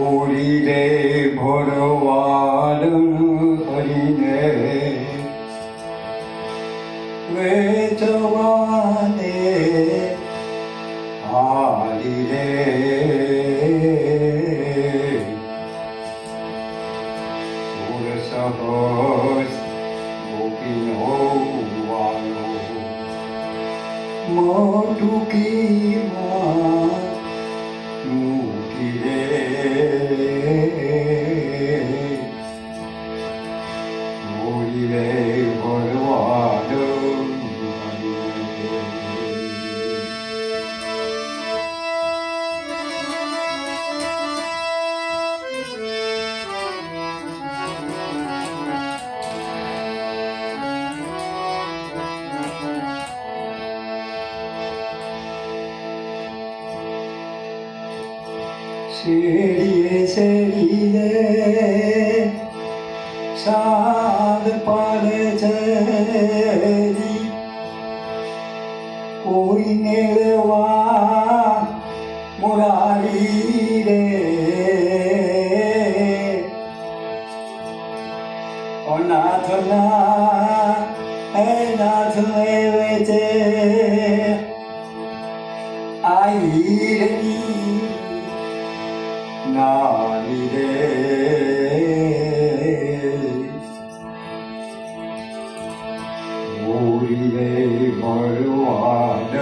ઓરી રે ભરવાડન હરીને વેચવાને હારી રે સુર સહસ ગોપીનો વાલો મોટુકીમાં મૂકી રે મોરી રે ભરવાડ શેરીએ શેરીએ સાદ પાડે છે કોઈને લેવા મુરારી રે અનાથના હે નાથ લેવે છે આઈરની નારી રે મોરી રે ભરવાડ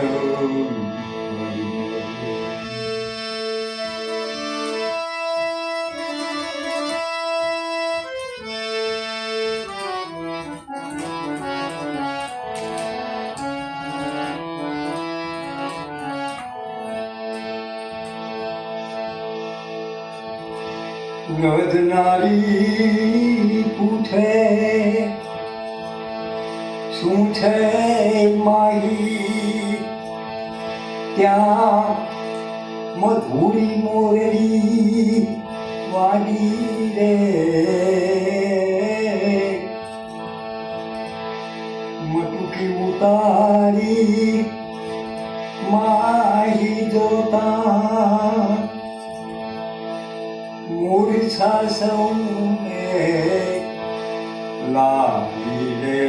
ગધનારી પૂછે શું છે માહી ત્યાં મધુરી મોરડી વાડી રે મટુકી ઉતારી માહી જોતા મૂર્છા સૌને લાવી રે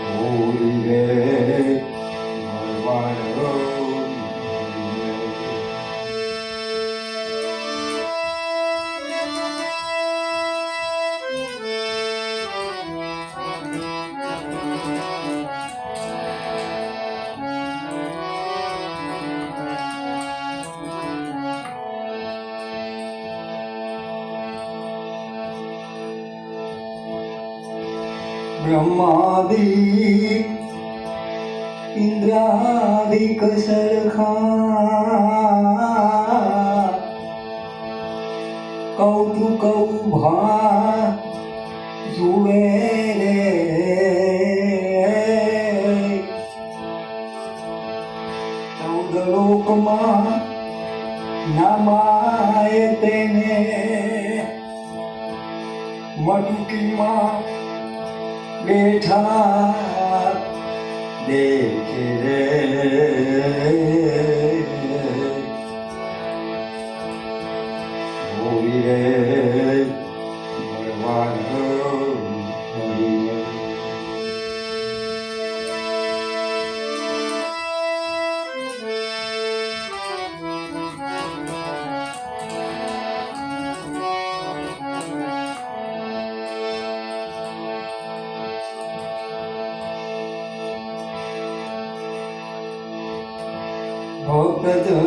હોરી રે ભરવાડ બ્રહ્માદિક ઇન્દ્રાદિક સરખા કૌતુક ઉભા જુએ રે ચૌદ લોકમાં નામાય તેને મટુકીમાં બેઠા દેખે રે હોરી રે ભરવાડ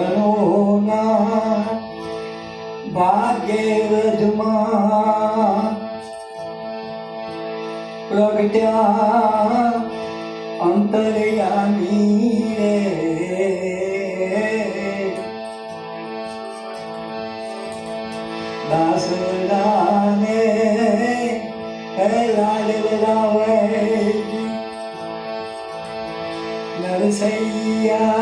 ભક્તજનોના ભાગ્ય વ્રજમાં પ્રગટ્યા અંતર્યામી રે દાસરાને હે લાડલાવે નરસૈયા